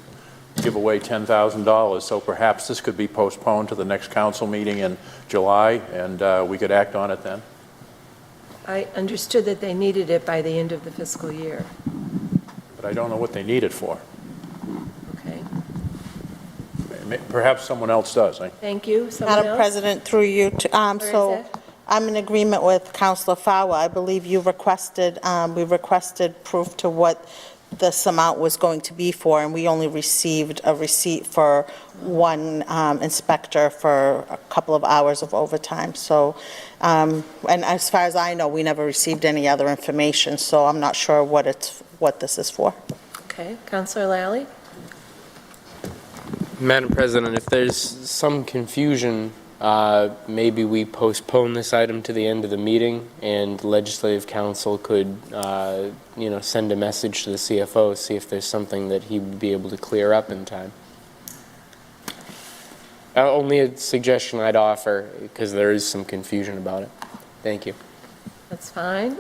give away $10,000, so perhaps this could be postponed to the next council meeting in July, and we could act on it then. I understood that they needed it by the end of the fiscal year. But I don't know what they need it for. Okay. Perhaps someone else does. Thank you. Someone Madam else? President, through you, Or is so it? I'm in agreement with Councilor Fowler. I believe you requested, we requested proof to what this amount was going to be for, and we only received a receipt for one inspector for a couple of hours of overtime. So, and as far as I know, we never received any other information, so I'm not sure what this is for. Okay. Councilor Lally? Madam President, if there's some confusion, maybe we postpone this item to the end of the meeting, and Legislative Council could, send a message to the CFO, see if there's something that he would be able to clear up in time. Only a suggestion I'd offer, because there is some confusion about it. Thank you. That's fine.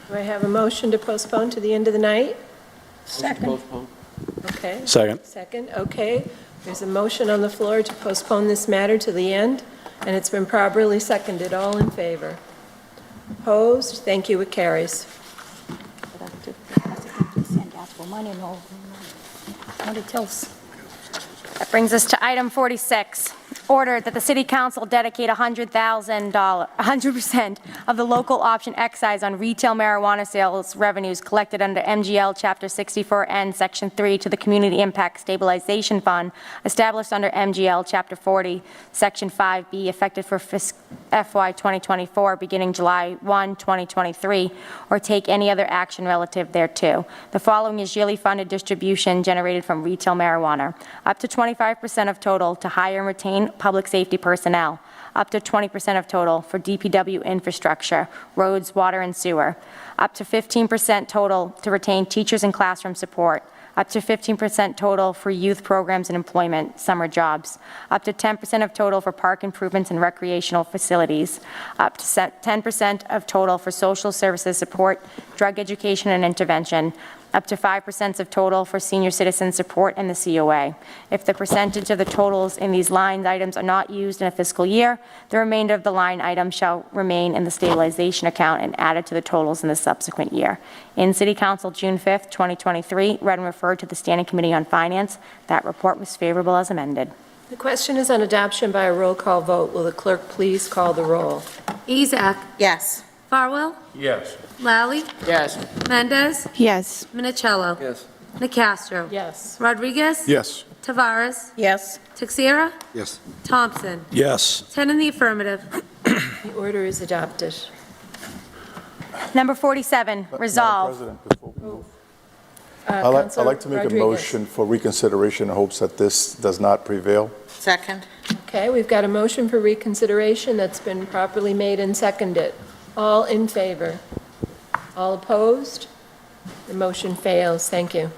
Do I have a motion to postpone to the end of the night? Second. Okay. Second. Second, okay. There's a motion on the floor to postpone this matter to the end. and it's been properly seconded. All in favor? Opposed? Thank you, it carries. That brings us to item 46. Order that the City Council dedicate $100% of the local option excise on retail marijuana sales revenues collected under MGL Chapter 64N, Section 3 to the Community Impact Stabilization Fund established under MGL Chapter 40, Section 5B, effective for FY 2024, beginning July 1, 2023, or take any other action relative thereto. The following is yearly funded distribution generated from retail marijuana. Up to 25% of total to hire and retain public safety personnel, up to 20% of total for DPW infrastructure, roads, water, and sewer, up to 15% total to retain teachers and classroom support, up to 15% total for youth programs and employment, summer jobs, up to 10% of total for park improvements and recreational facilities, up to 10% of total for social services support, drug education and intervention, up to 5% of total for senior citizen support and the COA. If the percentage of the totals in these line items are not used in a fiscal year, the remainder of the line item shall remain in the stabilization account and added to the totals in the subsequent year. In City Council, June 5th, 2023, read and referred to the Standing Committee on Finance. That report was favorable as amended. The question is on adoption by a roll call vote. Will the clerk please call the roll? Ezak. Yes. Farwell. Yes. Lally. Yes. Mendez. Yes. Minicello. Yes. Nicastro. Yes. Rodriguez. Yes. Tavares. Yes. Texera. Yes. Thompson. Yes. 10 in the affirmative. The order is adopted. Number 47, resolve. Madam President, before we move, I'd like to make a motion for reconsideration in hopes that this does not prevail. Second. Okay, we've got a motion for reconsideration that's been properly made and seconded. All in favor? All opposed? The motion fails. Thank you.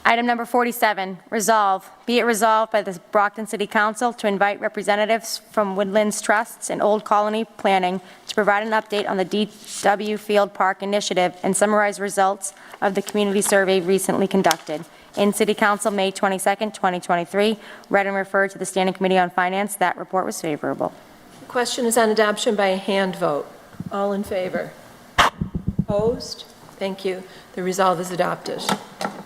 Item number 47, resolve. Be it resolved by the Brockton City Council to invite representatives from Woodlands Trusts and Old Colony Planning to provide an update on the DW Field Park Initiative and summarize results of the community survey recently conducted. In City Council, May 22nd, 2023, read and referred to the Standing Committee on Finance. That report was favorable. The question is on adoption by a hand vote. All in favor? Opposed? Thank you. The resolve is adopted.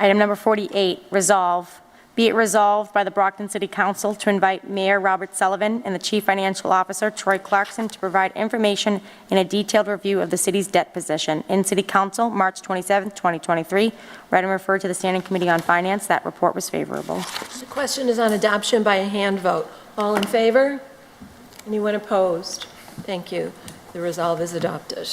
Item number 48, resolve. Be it resolved by the Brockton City Council to invite Mayor Robert Sullivan and the Chief Financial Officer Troy Clarkson to provide information in a detailed review of the city's debt position. In City Council, March 27, 2023, read and referred to the Standing Committee on Finance. That report was favorable. The question is on adoption by a hand vote. All in favor? Anyone opposed? Thank you. The resolve is adopted.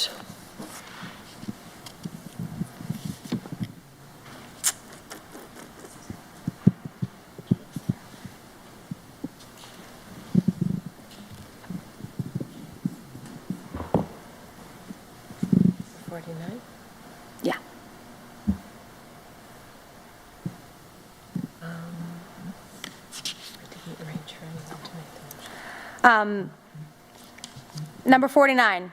Yeah. Number 49,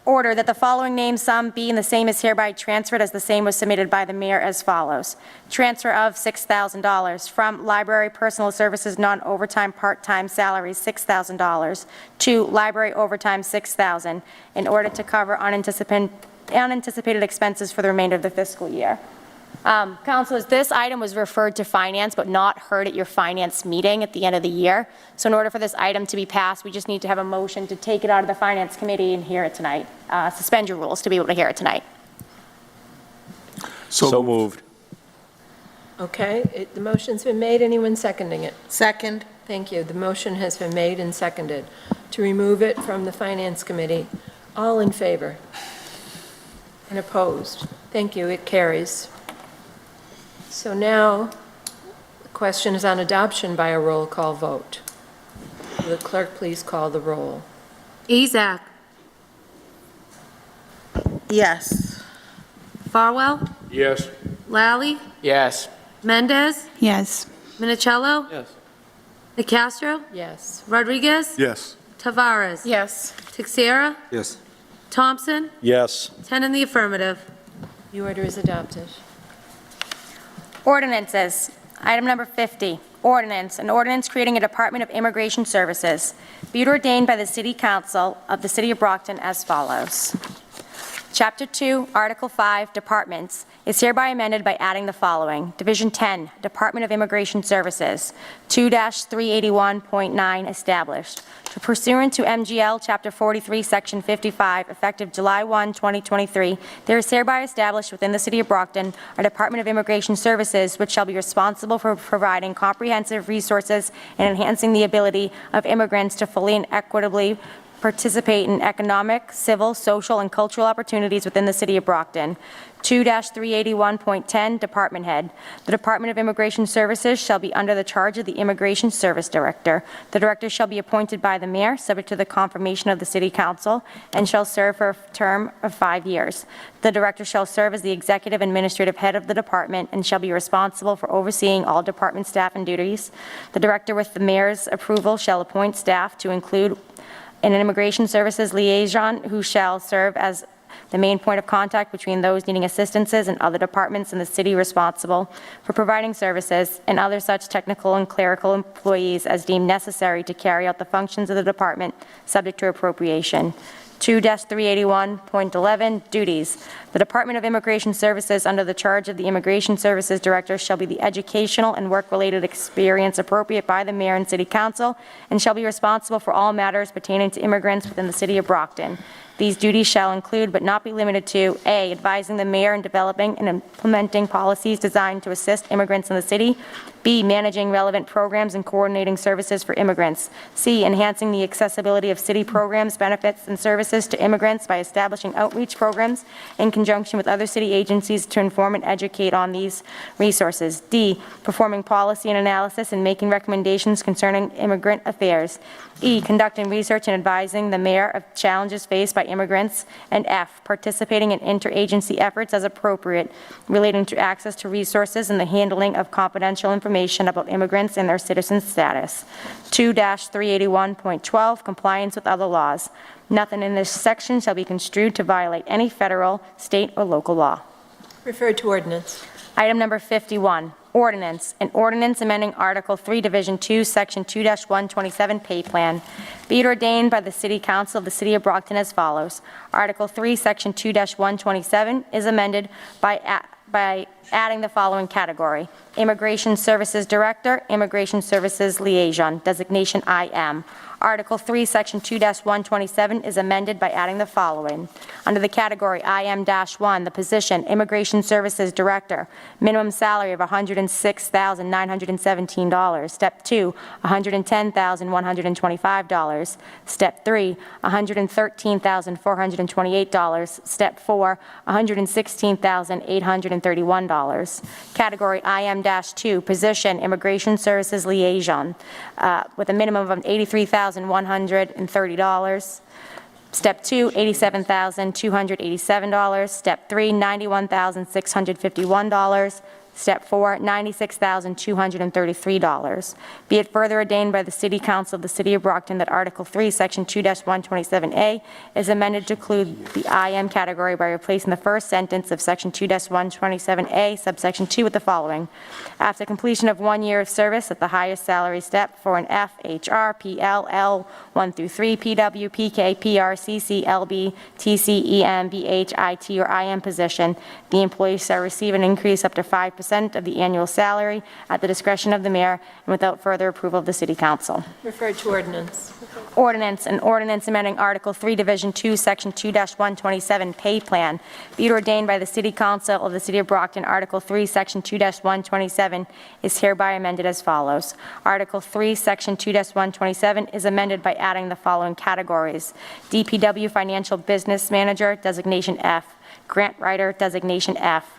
order that the following name sum be and the same is hereby transferred as the same was submitted by the mayor as follows. Transfer of $6,000 from library personal services non-overtime part-time salaries $6,000 to library overtime $6,000 in order to cover unanticipated expenses for the remainder of the fiscal year. Councilors, this item was referred to finance but not heard at your finance meeting at the end of the year. So in order for this item to be passed, we just need to have a motion to take it out of the finance committee and hear it tonight. Suspend your rules to be able to hear it tonight. So moved. Okay, the motion's been made. Anyone seconding it? Second. Thank you. The motion has been made and seconded to remove it from the finance committee. All in favor? And opposed? Thank you. It carries. So now, the question is on adoption by a roll call vote. Will the clerk please call the roll? Ezak. Yes. Farwell. Yes. Lally. Yes. Mendez. Yes. Minicello. Yes. Nicastro. Yes. Rodriguez. Yes. Tavares. Yes. Texera. Yes. Thompson. Yes. 10 in the affirmative. The order is adopted. Ordinances. Item number 50, ordinance. An ordinance creating a Department of Immigration Services. Be it ordained by the City Council of the City of Brockton as follows. Chapter 2, Article 5, Departments, is hereby amended by adding the following. Division 10, Department of Immigration Services, 2-381.9 established. Pursuant to MGL Chapter 43, Section 55, effective July 1, 2023, there is hereby established within the City of Brockton a Department of Immigration Services which shall be responsible for providing comprehensive resources and enhancing the ability of immigrants to fully and equitably participate in economic, civil, social, and cultural opportunities within the City of Brockton. 2-381.10, Department Head. The Department of Immigration Services shall be under the charge of the Immigration Service Director. The Director shall be appointed by the Mayor, subject to the confirmation of the City Council, and shall serve for a term of 5 years. The Director shall serve as the Executive Administrative Head of the Department and shall be responsible for overseeing all Department staff and duties. The Director, with the Mayor's approval, shall appoint staff to include an Immigration Services Liaison who shall serve as the main point of contact between those needing assistances and other departments in the city responsible for providing services and other such technical and clerical employees as deemed necessary to carry out the functions of the department subject to appropriation. 2-381.11, Duties. The Department of Immigration Services, under the charge of the Immigration Services Director, shall be the educational and work-related experience appropriate by the Mayor and City Council, and shall be responsible for all matters pertaining to immigrants within the City of Brockton. These duties shall include, but not be limited to, A, advising the Mayor in developing and implementing policies designed to assist immigrants in the city, B, managing relevant programs and coordinating services for immigrants, C, enhancing the accessibility of city programs, benefits, and services to immigrants by establishing outreach programs in conjunction with other city agencies to inform and educate on these resources, D, performing policy and analysis and making recommendations concerning immigrant affairs, E, conducting research and advising the Mayor of challenges faced by immigrants, and F, participating in interagency efforts as appropriate relating to access to resources and the handling of confidential information about immigrants and their citizen status. 2-381.12, Compliance with other laws. Nothing in this section shall be construed to violate any federal, state, or local law. Referred to ordinance. Item number 51, ordinance. An ordinance amending Article 3, Division 2, Section 2-127 Pay Plan. Be it ordained by the City Council of the City of Brockton as follows. Article 3, Section 2-127 is amended by adding the following category. Immigration Services Director, Immigration Services Liaison, designation IM. Article 3, Section 2-127 is amended by adding the following. Under the category IM-1, the position Immigration Services Director, minimum salary of $106,917. Step 2, $110,125. Step 3, $113,428. Step 4, $116,831. Category IM-2, position Immigration Services Liaison, with a minimum of $83,130. Step 2, $87,287. Step 3, $91,651. Step 4, $96,233. Be it further ordained by the City Council of the City of Brockton that Article 3, Section 2-127A is amended to include the IM category by replacing the first sentence of Section 2-127A, subsection 2 with the following. After completion of 1 year of service at the highest salary step for an F, HR, PL, L, 1 through 3, PW, PK, PR, CC, LB, TC, EM, BH, IT, or IM position, the employee shall receive an increase up to 5% of the annual salary at the discretion of the Mayor and without further approval of the City Council. Referred to ordinance. Ordinance, an ordinance amending Article 3, Division 2, Section 2-127 Pay Plan. Be it ordained by the City Council of the City of Brockton, Article 3, Section 2-127 is hereby amended as follows. Article 3, Section 2-127 is amended by adding the following categories. DPW Financial Business Manager, designation F. Grant Writer, designation F.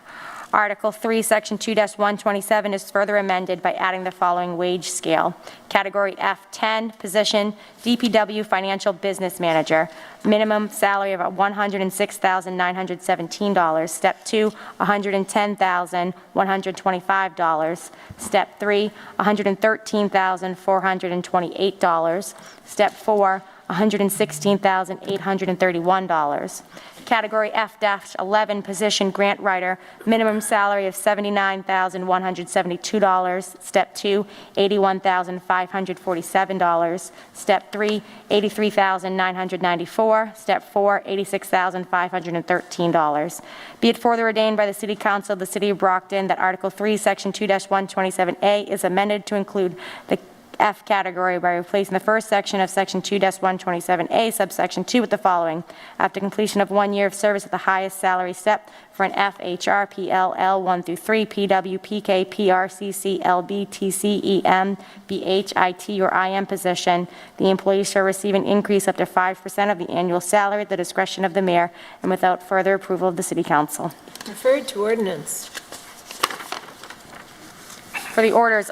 Article 3, Section 2-127 is further amended by adding the following wage scale. Category F10, position DPW Financial Business Manager, minimum salary of $106,917. Step 2, $110,125. Step 3, $113,428. Step 4, $116,831. Category F-11, position grant writer, minimum salary of $79,172. Step 2, $81,547. Step 3, $83,994. Step 4, $86,513. Be it further ordained by the City Council of the City of Brockton that Article 3, Section 2-127A is amended to include the F category by replacing the first section of Section 2-127A, subsection 2 with the following. After completion of 1 year of service at the highest salary step for an F, HR, PL, L1 through 3, PW, PK, PR, CC, LB, TC, EM, BH, IT, or IM position, the employee shall receive an increase up to 5% of the annual salary at the discretion of the mayor and without further approval of the City Council. Referred to ordinance. For the orders,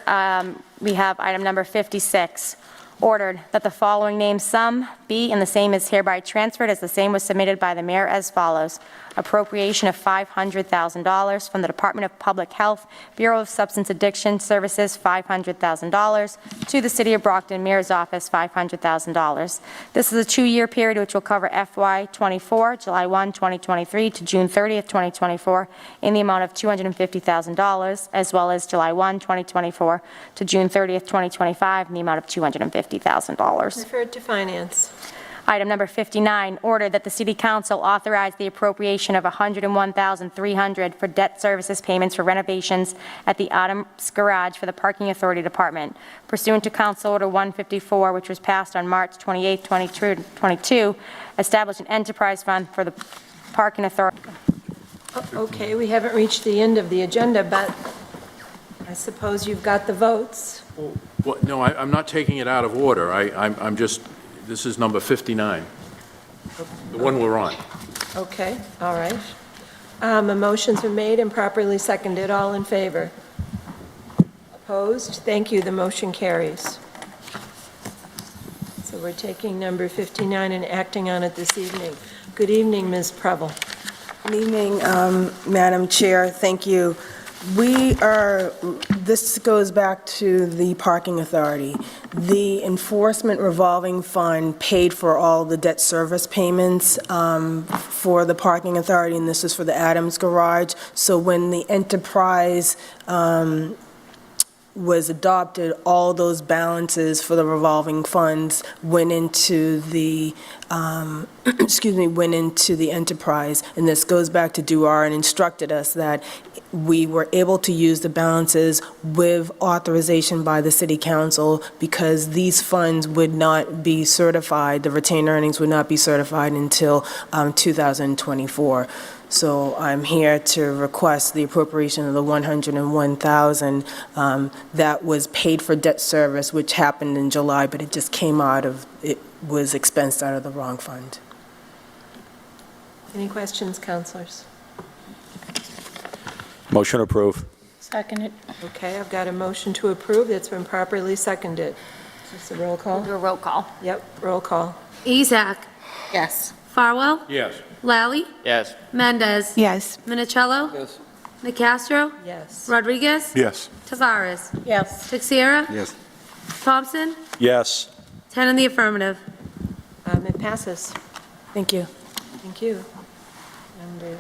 we have item number 56. Ordered that the following name sum be and the same is hereby transferred as the same was submitted by the mayor as follows. Appropriation of $500,000 from the Department of Public Health, Bureau of Substance Addiction Services, $500,000, to the City of Brockton Mayor's Office, $500,000. This is a 2-year period which will cover FY24, July 1, 2023 to June 30th, 2024, in the amount of $250,000, as well as July 1, 2024 to June 30th, 2025, in the amount of $250,000. Referred to finance. Item number 59, ordered that the City Council authorize the appropriation of $101,300 for debt services payments for renovations at the Adams Garage for the Parking Authority Department. Pursuant to Council Order 154, which was passed on March 28, 2022, establish an enterprise fund for the Parking Authority. Okay, we haven't reached the end of the agenda, but I suppose you've got the votes. Well, no, I'm not taking it out of order. I'm just, this is number 59, the one we're on. Okay, all right. A motion's been made and properly seconded. All in favor? Opposed? Thank you. The motion carries. So we're taking number 59 and acting on it this evening. Good evening, Ms. Preble. Good evening, Madam Chair. Thank you. This goes back to the Parking Authority. The Enforcement Revolving Fund paid for all the debt service payments for the Parking Authority, and this is for the Adams Garage. So when the enterprise was adopted, all those balances for the revolving funds went into the, went into the enterprise. And this goes back to Duar and instructed us that we were able to use the balances with authorization by the City Council because these funds would not be certified, the retained earnings would not be certified until 2024. So I'm here to request the appropriation of the $101,000 that was paid for debt service, which happened in July, but it just came out of, it was expensed out of the wrong fund. Any questions, councilors? Motion approved. Second it. Okay, I've got a motion to approve that's been properly seconded. Is this a roll call? Do a roll call. Yep, roll call. Ezak. Yes. Farwell. Yes. Lally. Yes. Mendez. Yes. Minicello. Yes. Nicastro. Yes. Rodriguez. Yes. Tavares. Yes. Texiera. Yes. Thompson. Yes. 10 in the affirmative. It passes. Thank you. Thank you. Number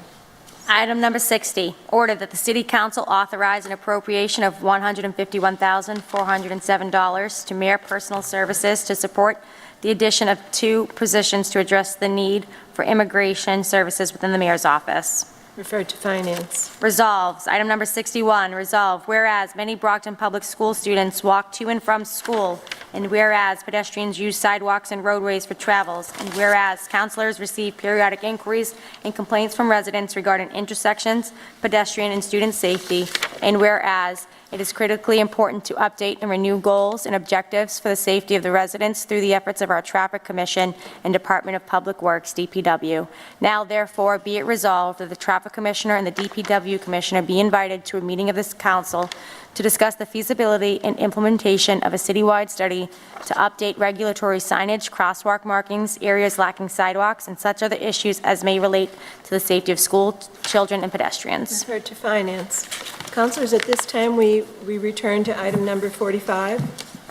Item number 60, order that the City Council authorize an appropriation of $151,407 to Mayor Personal Services to support the addition of 2 positions to address the need for immigration services within the Mayor's office. referred to finance. Resolves, item number 61, resolve, whereas many Brockton Public School students walk to and from school, and whereas pedestrians use sidewalks and roadways for travels, and whereas counselors receive periodic inquiries and complaints from residents regarding intersections, pedestrian and student safety, and whereas it is critically important to update and renew goals and objectives for the safety of the residents through the efforts of our Traffic Commission and Department of Public Works, DPW. Now, therefore, be it resolved that the Traffic Commissioner and the DPW Commissioner be invited to a meeting of this council to discuss the feasibility and implementation of a citywide study to update regulatory signage, crosswalk markings, areas lacking sidewalks, and such other issues as may relate to the safety of school children and pedestrians. Referred to finance. Councilors, at this time, we return to item number 45,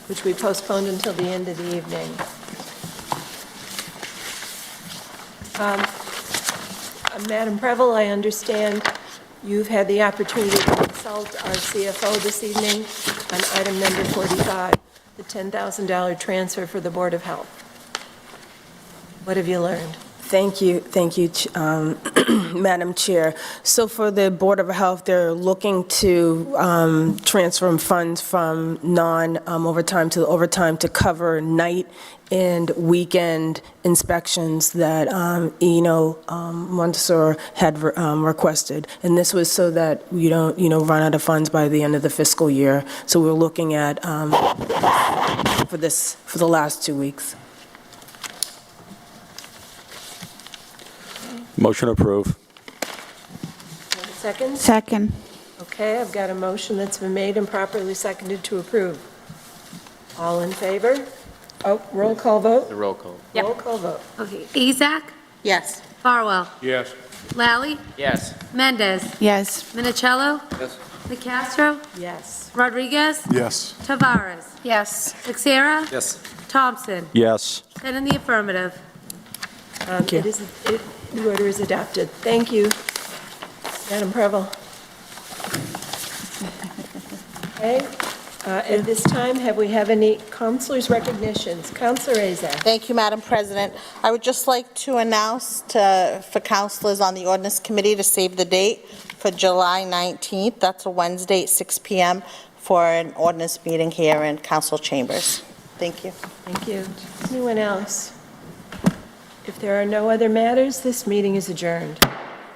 which we postponed until the end of the evening. Madam Preble, I understand you've had the opportunity to consult our CFO this evening on item number 45, the $10,000 transfer for the Board of Health. What have you learned? Thank you, Madam Chair. So for the Board of Health, they're looking to transfer funds from non-overtime to overtime to cover night and weekend inspections that Montessor had requested. And this was so that we don't, run out of funds by the end of the fiscal year. So we're looking at for the last 2 weeks. Motion approved. Second? Second. Okay, I've got a motion that's been made and properly seconded to approve. All in favor? Oh, roll call vote? The roll call. Roll call vote. Okay, Azak? Yes. Farwell? Yes. Lally? Yes. Mendez? Yes. Minicello? Yes. Nicastro? Yes. Rodriguez? Yes. Tavares? Yes. Texera? Yes. Thompson? Yes. 10 in the affirmative. you. The order is adopted. Thank you, Madam Preble. Okay, at this time, have we any counselors' recognitions? Counselor Azak. Thank you, Madam President. I would just like to announce for counselors on the ordinance committee to save the date for July 19th. That's a Wednesday at 6 p.m. for an ordinance meeting here in council chambers. Thank you. Thank you. Anyone else? If there are no other matters, this meeting is adjourned.